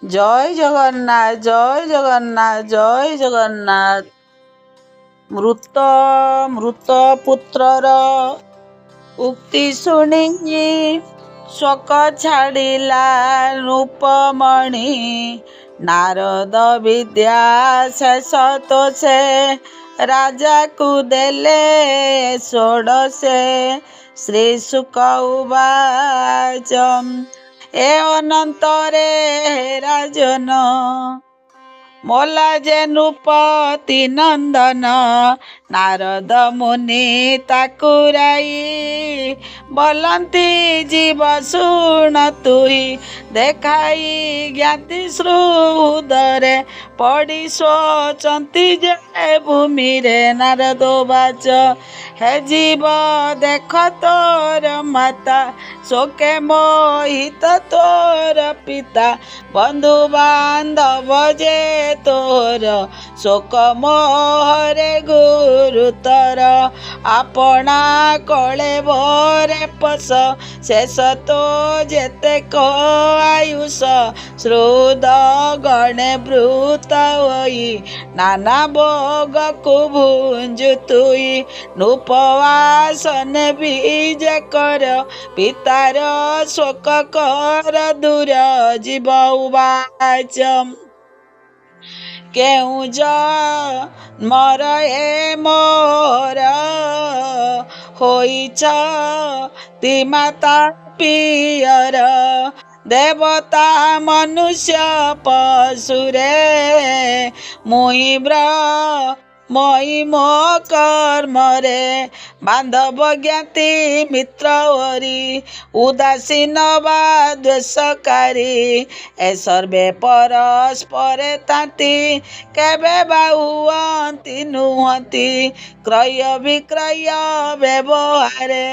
ଜୟ ଜଗନ୍ନାଥ ଜୟ ଜଗନ୍ନାଥ ଜୟ ଜଗନ୍ନାଥ। ମୃତ ପୁତ୍ରର ଉକ୍ତି ଶୁଣି ଶୋକ ଛାଡ଼ିଲା ରୂପମଣି। ନାରଦ ବିଦ୍ୟା ଶେଷ ତ ସେ ରାଜାକୁ ଦେଲେ ଷୋଡ଼ଶେ। ଶ୍ରୀ ଶୁକ ଉବାଚ ଏ ଅନନ୍ତରେ ରାଜନ ମୋଲା ଯେ ନୃପତି ନନ୍ଦନ। ନାରଦ ମୁନି ତାକୁ ରାଇ ବୋଲନ୍ତି ଜୀବ ଶୁଣ ତୁହି। ଦେଖାଇ ଜ୍ଞାତି ହୃଦୟରେ ପଡ଼ି ଶୋଚନ୍ତି ଯେ ଭୂମିରେ। ନାରଦ ବାଚ ହେ ଜୀବ ଦେଖ ତୋର ମାତା ଶୋକେ ମୋହିତ ତୋର ପିତା। ବନ୍ଧୁ ବାନ୍ଧବ ଯେ ତୋର ଶୋକ ମୋହରେ ଗୁରୁତର। ଆପଣା କଳେ ଭରେ ପଶ ଶେଷ ତ ଯେତେକ ଆୟୁଷ। ଶ୍ରୁଦ ଗଣେ ବୃତ ହୋଇ ନାନା ଭୋଗକୁ ଭୁଞ୍ଜୁ ତୁଇ। ନୃପବାସନେ ବିଜେ କର ପିତାର ଶୋକ କର ଦୂର। ଜୀବ ଉବାଚ କେଉଁ ଜନ୍ମର ଏ ମୋର ହୋଇଛ ମାତା ପିୟର। ଦେବତା ମନୁଷ୍ୟ ପଶୁରେ ମୁଇଁ ମୋ କର୍ମରେ। ବାନ୍ଧବ ଜ୍ଞାତି ମିତ୍ର ଓରି ଉଦାସୀନ ବା ଦ୍ୱେଷକାରୀ। ଏ ସର୍ବେ ପରସ୍ପରେ ତାନ୍ତି କେବେ ବା ହୁଅନ୍ତି ନୁହନ୍ତି। କ୍ରୟ ବିକ୍ରୟ ବ୍ୟବହାରେ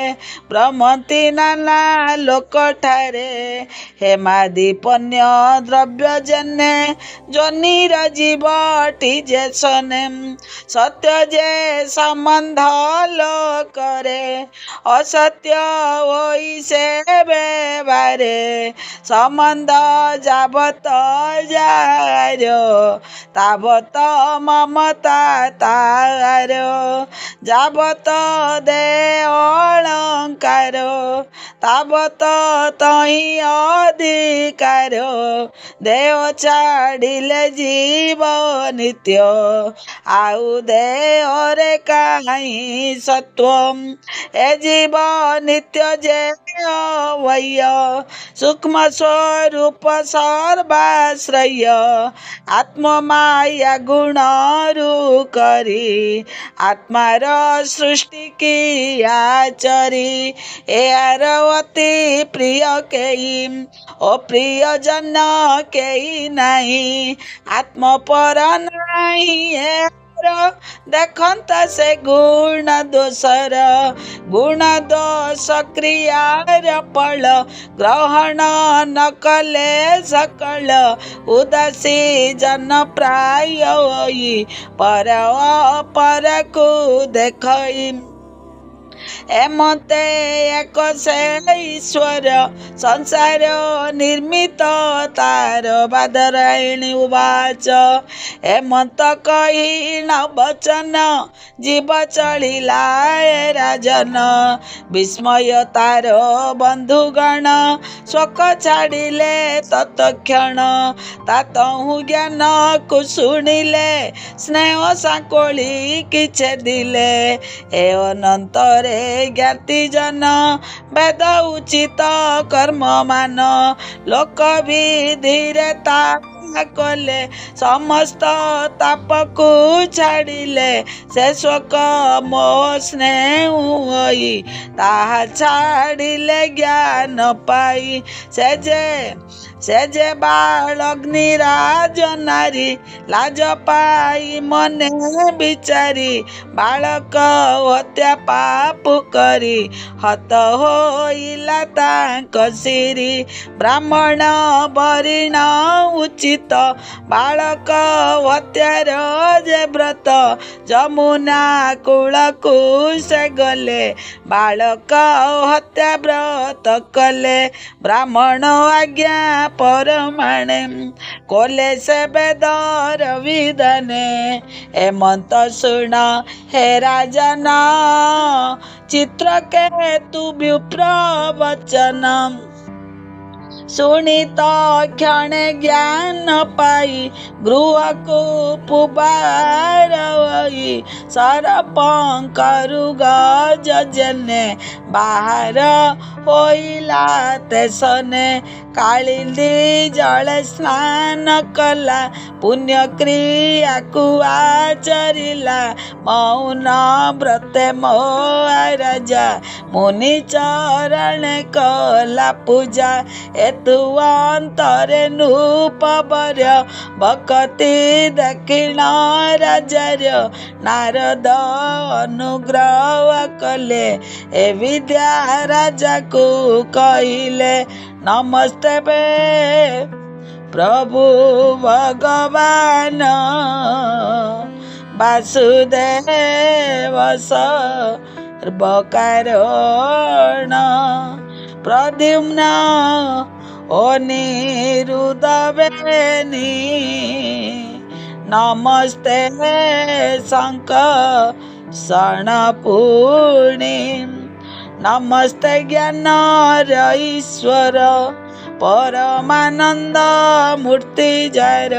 ଭ୍ରମନ୍ତି ନାନା ଲୋକଠାରେ। ହେମାଦି ପଣ୍ୟ ଦ୍ରବ୍ୟ ଜେନେ ଯୋନିର ଜୀବଟି ଯେ ଶନେ। ସତ୍ୟ ଯେ ସମ୍ବନ୍ଧ ଲୋକରେ ଅସତ୍ୟ ହୋଇ ସେ ବ୍ୟବହାରେ। ସମ୍ବନ୍ଧ ଯାବତ ଯାର ତାବତ ମମତା ତାର। ଯାବତ ଦେ ଅଳଙ୍କାର ତାବତ ତହିଁ ଅଧିକାର। ଦେହ ଛାଡ଼ିଲେ ଜୀବ ନିତ୍ୟ ଆଉ ଦେହରେ କାହିଁ ସତ୍ୱ। ଏ ଜୀବ ନିତ୍ୟ ଯେ ଅବୟ ସୂକ୍ଷ୍ମ ସ୍ୱରୂପ ସର୍ବାଶ୍ରୟ। ଆତ୍ମମାୟା ଗୁଣରୁ କରି ଆତ୍ମାର ସୃଷ୍ଟି କିଆ ଚରି। ଏହାର ଅତି ପ୍ରିୟ କେହି ଅପ୍ରିୟ ଜନ କେହି ନାହିଁ। ଆତ୍ମପର ନାହିଁ ଦେଖନ୍ତା ସେ ଗୁଣ ଦୋଷର। ଗୁଣ ଦୋଷ କ୍ରିୟାର ଫଳ ଗ୍ରହଣ ନ କଲେ ସକଳ। ଉଦାସୀ ଜନ ପ୍ରାୟ ହୋଇ ପର ଅପରକୁ ଦେଖଇ। ଏମତେ ଏକ ସେ ଈଶ୍ୱର ସଂସାର ନିର୍ମିତ ତାର। ବାଦରାୟଣୀ ଉବାଚ ଏମନ୍ତ କହି ନ ବଚନ ଜୀବ ଚଳିଲା ଏ ରାଜନ। ବିସ୍ମୟ ତାର ବନ୍ଧୁଗଣ ଶୋକ ଛାଡ଼ିଲେ ତତକ୍ଷଣ। ତାତହୁଁ ଜ୍ଞାନକୁ ଶୁଣିଲେ ସ୍ନେହ ସାକୋଳି କି ଛେଦିଲେ। ଏ ଅନନ୍ତରେ ଜ୍ଞାତି ଜନ ବେଦ ଉଚିତ କର୍ମମାନ। ଲୋକ ବିଧିରେ ତା କଲେ ସମସ୍ତ ତାପକୁ ଛାଡ଼ିଲେ। ସେ ଶୋକ ମୋହ ସ୍ନେହ ହୋଇ ତାହା ଛାଡ଼ିଲେ ଜ୍ଞାନ ପାଇ। ସେ ଯେ ବାଳଗ୍ନି ରାଜ ନାରୀ ଲାଜ ପାଇ ମନେ ବିଚାରି। ବାଳକ ହତ୍ୟା ପାପ କରି ହତ ହୋଇଲା ତାଙ୍କ ଶିରି। ବ୍ରାହ୍ମଣ ବରିଣ ଉଚିତ निर्मित बालक हत्यार जे व्रत जमुना कूलकू से गले बालक हत्या व्रत कले ब्राह्मण आज्ञा परमाणे कोले से बेदर विधाने हेमंत सुन हे राजन चित्रकेतु विप्रवचन सुनित क्षणे ज्ञान पाई गृह को पुबार सरपंकरु गजने बाहर होइला तेसने कालिंदी जल स्नान कला पुण्य क्रिया को आचरिला मौन व्रते मोराजा मुनि चरण कला पूजा एतु अंतरे नूपवर्य भक्ति दक्षिण राजर्य नारद अनुग्रह कले ए विद्या राजा को कहले नमस्ते बे प्रभु भगवान वासुदेव सर्वकारण प्रद्युम्न अनिरुद्ध बेनी नमस्ते शंकर पुणी नमस्ते ज्ञान ईश्वर परमानंद मूर्ति जर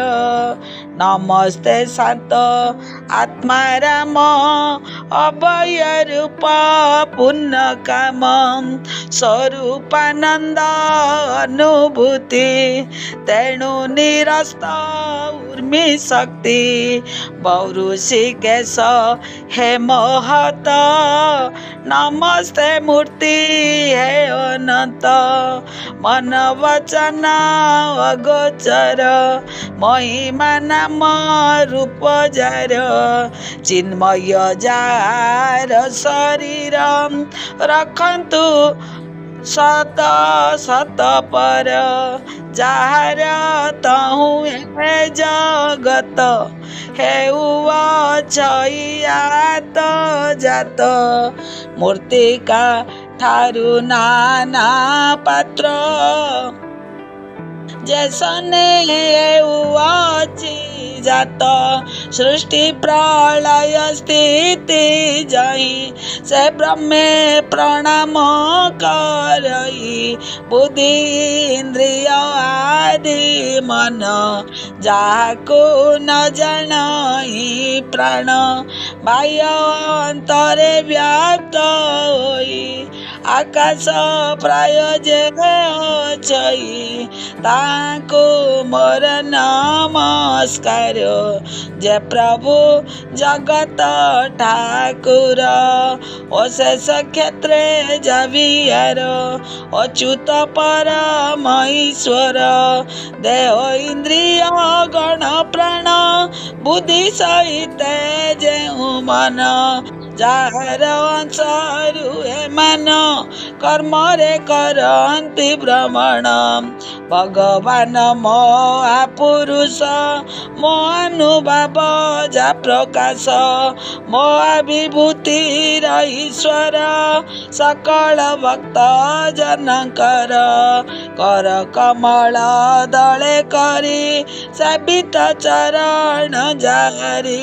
नमस्ते शांत आत्मा राम अभय रूप पुण्य काम स्वरूपानंद अनुभूति तेणु निरस्त उर्मी शक्ति बहुऋषि केश हे महत नमस्ते मूर्ति हे अनंत मन वचन अगोचर महिमा नाम रूप जार चिन्मय जार शरीर रखन्तु सत सत पर जार तहु हे जगत हेउ अछयात जात मूर्तिका ठारु नाना पात्र जैसने अच्छी जात सृष्टि प्रलय स्थिति जही से ब्रह्मे प्रणाम करई बुद्धि इंद्रिय आदि मन जाको न जानई प्राण बाह्य अंतरे व्याप्त होई आकाश प्राय जे अछई ताको मोर नमस्कार जे प्रभु जगत ठाकुर अशेष क्षेत्रे जावियार अच्युत परम ईश्वर देह इंद्रिय गण प्राण बुद्धि सहित जेउ मन जार अंशरु एमान कर्मरे करन्ति भ्रमण भगवान महापुरुष मो अनुभव जा प्रकाश मो विभूति ईश्वर सकल भक्त जनकर कर कमल दले करी सेवित चरण जारी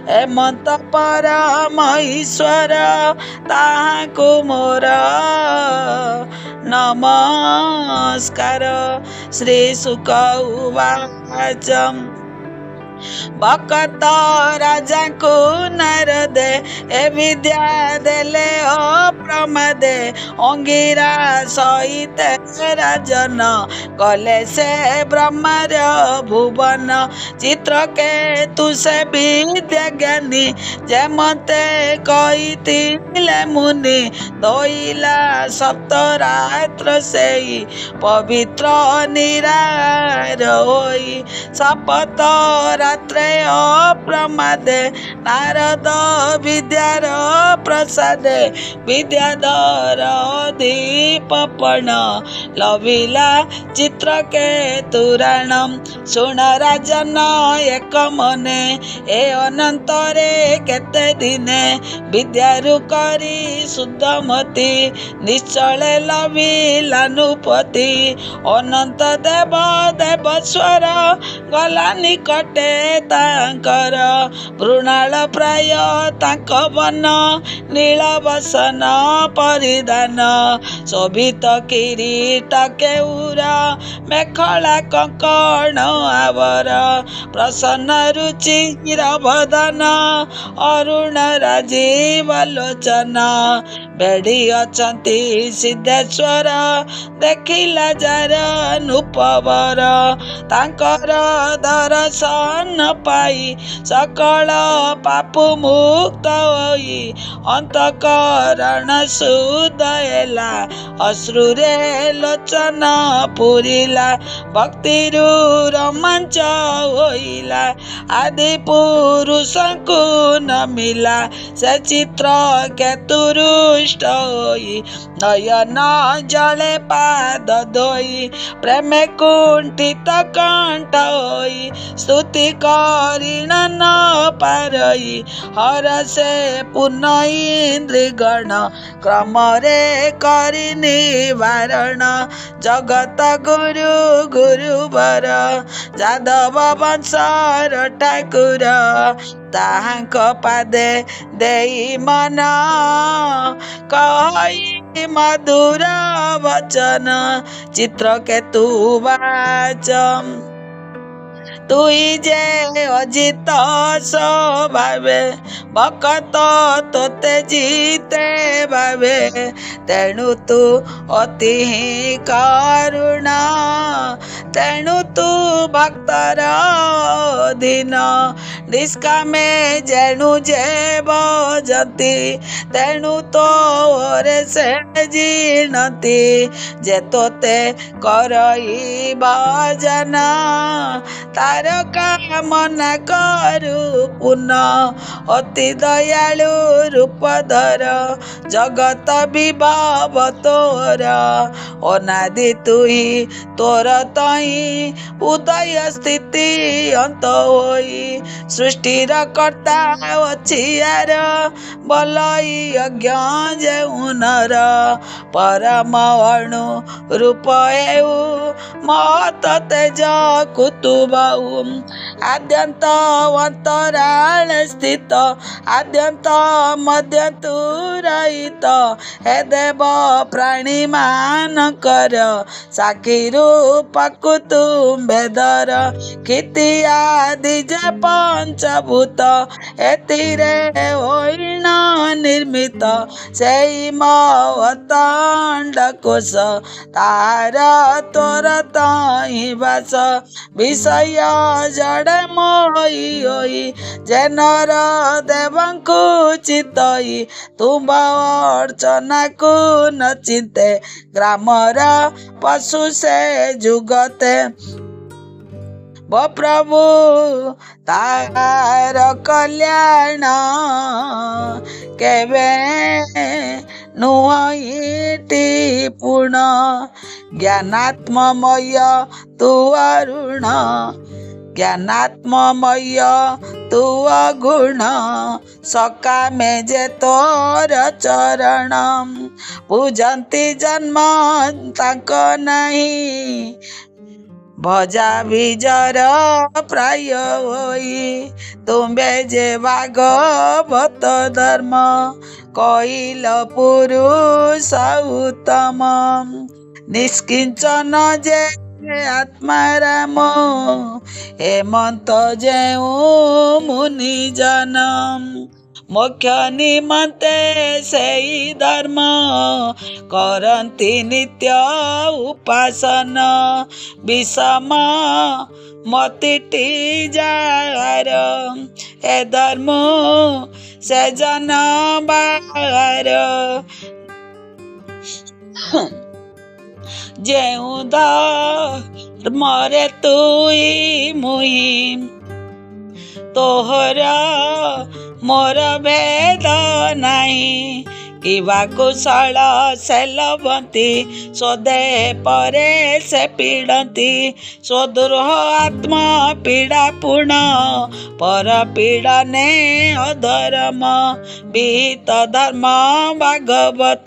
हेमंत परम ईश्वर ताहाकु मोर नमस्कार। श्री शुक उवाच भक्त राजा को नारदे ए विद्या देले अप्रमादे अंगिरा सहित राजन कले से ब्रह्मार भुवन चित्रकेतु से विद्या ज्ञानी जे मते कहिथिले मुनि दोइला सप्तरात्र से पवित्र निरार होई शपथ ରାତ୍ରେ ଅପ୍ରମାଦେ ନାରଦ ବିଦ୍ୟାର ପ୍ରସାଦେ ବିଦ୍ୟାଧର ଦୀପପଣ ଲଭିଲା ଚିତ୍ରକେତୁରାଣ ଶୁଣ ରାଜନ ଏକ ମନେ ଏ ଅନନ୍ତରେ କେତେ ଦିନେ ବିଦ୍ୟାରୁ କରି ଶୁଦ୍ଧମତି ନିଶ୍ଚଳେ ଲଭିଲାନୁପତି ଅନନ୍ତ ଦେବ ଦେବସ୍ୱର ଗଲା ନିକଟେ ତାଙ୍କର ମୃଣାଳ ପ୍ରାୟ ତାଙ୍କ ବନ ନୀଳ ବସନ ପରିଧାନ ଶୋଭିତ କିରୀଟ କେଉର ମେଖଳା କଙ୍କଣ ଆବର ପ୍ରସନ୍ନ ରୁଚିର ବଦନ ଅରୁଣ ରାଜୀବ ଲୋଚନ ବେଢି ଅଛନ୍ତି ସିଦ୍ଧେଶ୍ୱର ଦେଖିଲା ଯାର ନୃପବର ତାଙ୍କର ଦର୍ଶନ ପାଇ ସକଳ ପାପ ମୁକ୍ତ ହୋଇ ଅନ୍ତଃକରଣ ଶୁଦ୍ଧ ହେଲା ଅଶ୍ରୁରେ ଲୋଚନ ପୁରିଲା ଭକ୍ତିରୁ ରୋମାଞ୍ଚ ହୋଇଲା ଆଦି ପୁରୁଷଙ୍କୁ ନମିଲା ସେ ଚିତ୍ର କେତୁରୁଷ୍ଟ ହୋଇ ନୟନ ଜଳେ ପାଦ ଧୋଇ ପ୍ରେମେ କୁଣ୍ଠିତ କଣ୍ଠ ହୋଇ ସ୍ତୁତି କରିଣ ନ ପାରଇ ହରସେ ପୂର୍ଣ୍ଣ ଇନ୍ଦ୍ରିଗଣ କ୍ରମରେ କରି ନିବାରଣ ଜଗତ ଗୁରୁ ଗୁରୁବର ଯାଦବ ବଂଶର ଠାକୁର ତାହାଙ୍କ ପାଦେ ଦେଇ ମନ କହି ମଧୁର ବଚନ ଚିତ୍ରକେତୁ ବାଚ তুই যে অজিত স্বভাবে ভকত তোতে জিতে ভাবে তেণু তু অতি করুণ তেণু তু ভক্তর অধীন নিষ্কামে যেণু যে বজতি তেণু তোরে সে জিণতি যে তোতে করই ভজন তার কামনা করু পুন অতি দয়ালু রূপধর জগত বিভব তোর অনাদি তুই তোর তই উদয় স্থিতি অন্ত হই সৃষ্টির কর্তা অছিয়ার বলই অজ্ঞ যেউ নর পরম অণু রূপ হেউ মহত তেজ কুতুব আদ্যন্ত অন্তরাল স্থিত আদ্যন্ত মধ্য তু রহিত হে দেব প্রাণী ମାନଙ୍କର ସାକ୍ଷୀ ରୂପକୁ ତୁମ୍ଭେଦର କ୍ଷିତି ଆଦି ଯେ ପଞ୍ଚଭୂତ ଏଥିରେ ହୋଇଣ ନିର୍ମିତ ସେଇ ମହତ ଅଣ୍ଡକୋଷ ତାହାର ତୋର ତହିଁ ବାସ ବିଷୟ ଜଡେ ମୋହି ହୋଇ ଜେନର ଦେବଙ୍କୁ ଚିତଇ ତୁମ୍ଭ ଅର୍ଚ୍ଚନାକୁ ନଚିନ୍ତେ ଗ୍ରାମର ପଶୁ ସେ ଯୁଗତେ ବୋ ପ୍ରଭୁ ତାହାର କଲ୍ୟାଣ କେବେ ନୁହଁଟି ପୁଣ ଜ୍ଞାନାତ୍ମମୟ ତୁ ଅରୁଣ ଜ୍ଞାନାତ୍ମମୟ ତୁ ଅଗୁଣ ସକାମେ ଯେ ତୋର ଚରଣ ପୂଜନ୍ତି ଜନ୍ମ ତାଙ୍କ ନାହିଁ ଭଜା ବିଜର ପ୍ରାୟ ହୋଇ ତୁମ୍ଭେ ଯେ ଭାଗବତ ଧର୍ମ କହିଲ ପୁରୁଷ ଉତ୍ତମ ନିଷ୍କିଞ୍ଚନ ଯେ ଆତ୍ମାରାମ ହେମନ୍ତ ଯେଉଁ ମୁନିଜନ ମୋକ୍ଷ ନିମନ୍ତେ ସେଇ ଧର୍ମ କରନ୍ତି ନିତ୍ୟ ଉପାସନ ବିଷମ ମତିଟି ଯାହାର ଏ ଧର୍ମ ସେ ଜନ ବାର ଯେଉଁ ଧର୍ମରେ ତୁଇ ମୁଇ तोहर मोर भेद नाही। किवा कुशल से लभंती स्वदे परे से पीड़ती। स्वद्रोह आत्मा पीड़ा पूर्ण पर पीड़ने अधर्म। विहित धर्म भागवत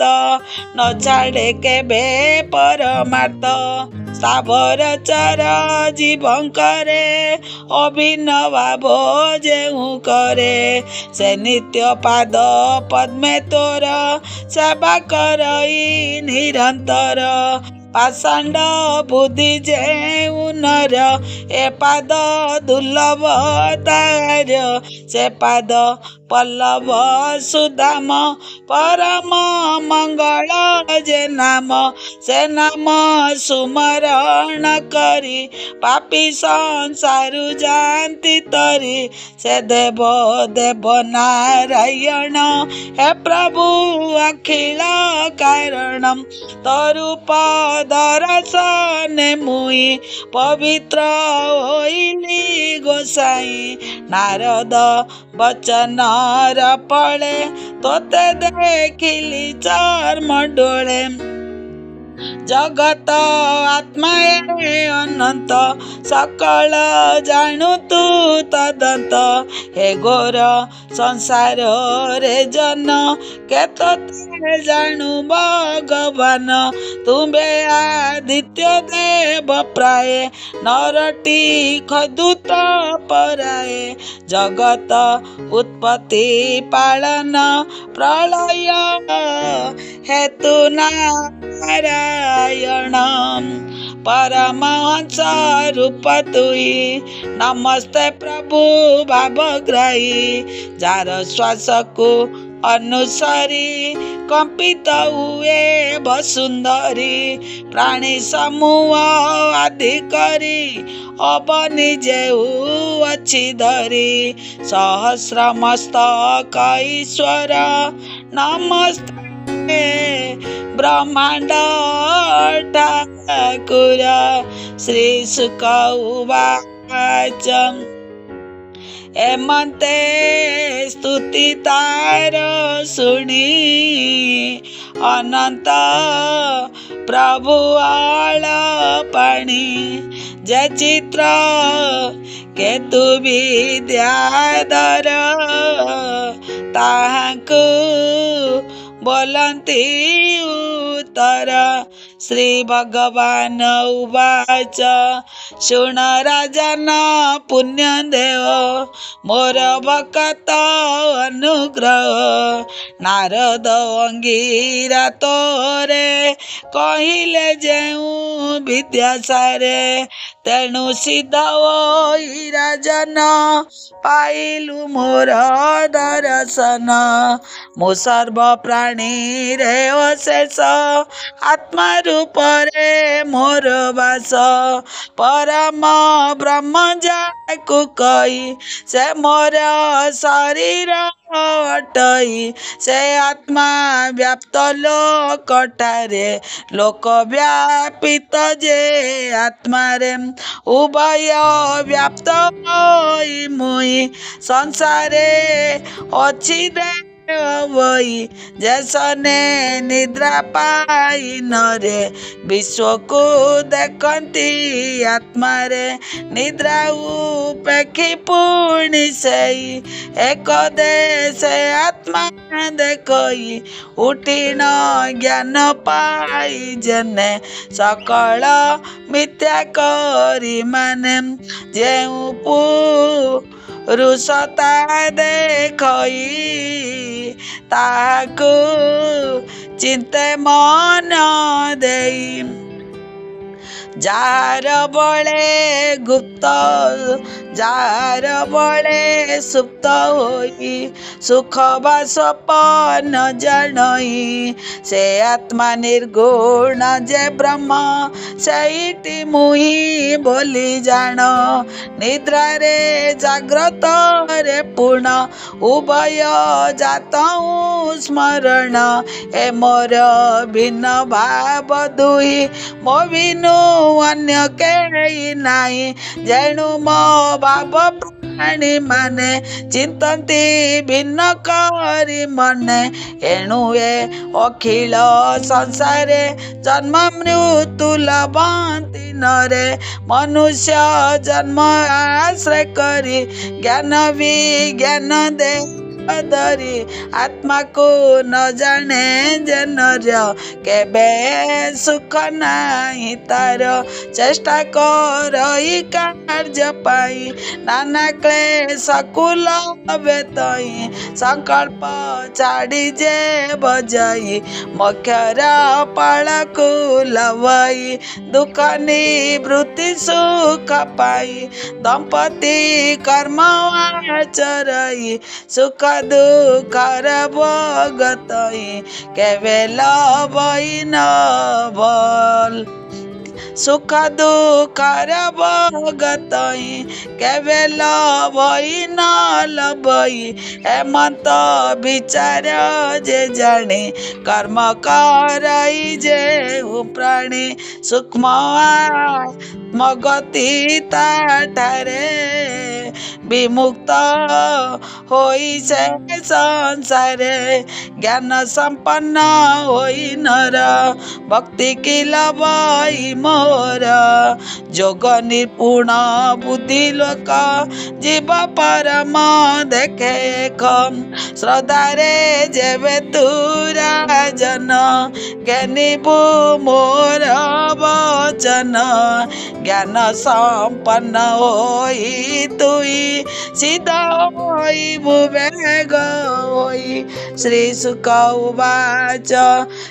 न छाड़े केबे परमार्थ। स्थावर चर जीवंकरे अभिन्न भाव जेहु करे। से नित्य पाद पद्मे तोर सेवा करई निरंतर। पाषांड बुद्धि जेहु नर ए पाद दुर्लभ तार। से पाद पल्लव सुदाम परम मंगल जे नाम। से नाम सुमरण करी पापी संसारु जानती तरी। से देव देव नारायण हे प्रभु अखिल कारणम। तरूप दर्शने मुई पवित्र होइली गोसाई। नारद बचन पड़े तोते देखिली चर्म डोळे। जगत आत्मा अनंत सकल जाणु तू तदंत। हे घोर संसार रे जन केतते जाणु भगवान। तुम्बे आदित्य देव प्राय नरटी खदूत पराए। जगत उत्पत्ति पालन प्रलय हेतु नारायण। परमहंस रूप तुई नमस्ते प्रभु भावग्राही। जार श्वास को अनुसरी कंपित हुए वसुंधरी। प्राणी समूह आदि करी अबनि जेहु अच्छी धरी। सहस्र मस्तक ईश्वर नमस्ते ब्रह्मांड ठाकुर। श्री शुक उवाच एमंते स्तुति तार शुणी। अनंत प्रभु आळ पाणी। जय चित्र केतु विद्याधर। ताहाकु बोलंती उत्तर। श्री भगवान उवाच शुण राजन पुण्य देव मोर भक्त अनुग्रह। नारद अंगीरा तोरे कहिले जेउ विद्यासारे। तेणु सिद्ध होई राजन पाइलु मोर दर्शन। मो सर्व प्राणी रे अशेष आत्मा रूप रे मोर वास। परम ब्रह्म जाकु कही से मोर शरीर अटई। से आत्मा व्याप्त लोकटारे लोक व्यापित जे आत्मा रे। उभय व्याप्त होई मुई संसारे अछि दे वही। जैसने निद्रा पाई नरे विश्व को देखती आत्मा रे। निद्रा उपेक्षी पुणी सही एक देश आत्मा देखई। उठिन ज्ञान पाई जने सकल मिथ्या करी माने। जेउ पुरुषता देखई ताहाकु चिंते मन देई। जार बळे गुप्त जार बळे सुप्त होई। सुख बा स्वप्न जनई। से आत्मा निर्गुण जे ब्रह्म सेठी मुही बोली जान। निद्रा रे जाग्रत रे पूर्ण उभय जातऊ स्मरण। ए मोर भिन्न भाव दुई मो बिनु अन्य केही नाही। जेणु मो भाव प्राणी माने चिंतती भिन्न करी मने। एणु ए अखिल संसारे जन्म मृत्यु लभन्ति नरे। मनुष्य जन्म आश्रय करी ज्ञान विज्ञान दे धरी। आत्मा को न जाने जे नर केबे सुख नाही तार। चेष्टा करई कार्य पाई नाना क्लेश कुल बेतई। संकल्प छाड़ी जे बजाई मोक्षर फल कुल वई। दुख निवृत्ति सुख पाई दंपति कर्म आचरई। सुख दुखर भोगतई केवे लभई न बल। सुख दुखर भोगतई केवे लभई न लभई। हेमंत विचार जे जाने कर्म करई जे प्राणी। सूक्ष्म मगति ताठारे विमुक्त होई से संसारे। ज्ञान संपन्न होई नर भक्ति की लभई मोर। जोग निपुण बुद्धि लोक जीव परम देखे कम। श्रद्धारे जेबे तुरा जन ज्ञानीबु मोर वचन। ज्ञान संपन्न होई तुई सिद्ध होई विवेक होई। श्री शुक उवाच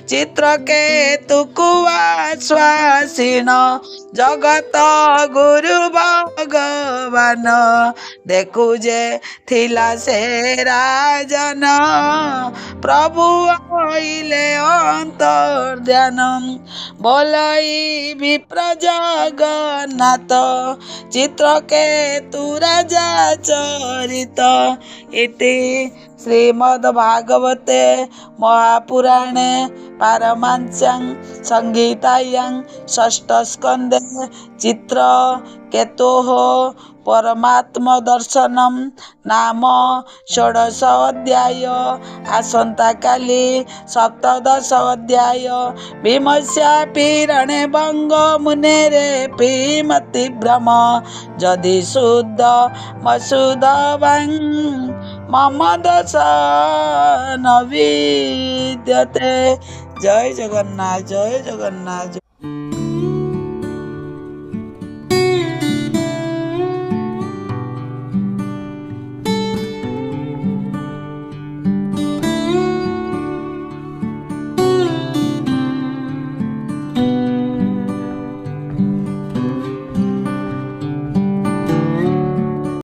चित्रकेतु कुआश्वासिन जगत गुरु भगवान। देखु जे थिला से राजन प्रभु आइले अंतर्ध्यान। बोलई विप्र जगन्नाथ चित्रकेतु राजा चरित। इति श्रीमद्भागवते महापुराणे पारमांस्यां संहितायां षष्ठस्कन्धे चित्रकेतोः परमात्म दर्शनम नाम षोडश अध्याय। आसंता काली सप्तदश अध्याय। भीमस्यापि रणे भंग मुनेरे पीमति भ्रम। जदि शुद्ध मशुद्धवान् मम दोष न विद्यते। जय जगन्नाथ जय जगन्नाथ।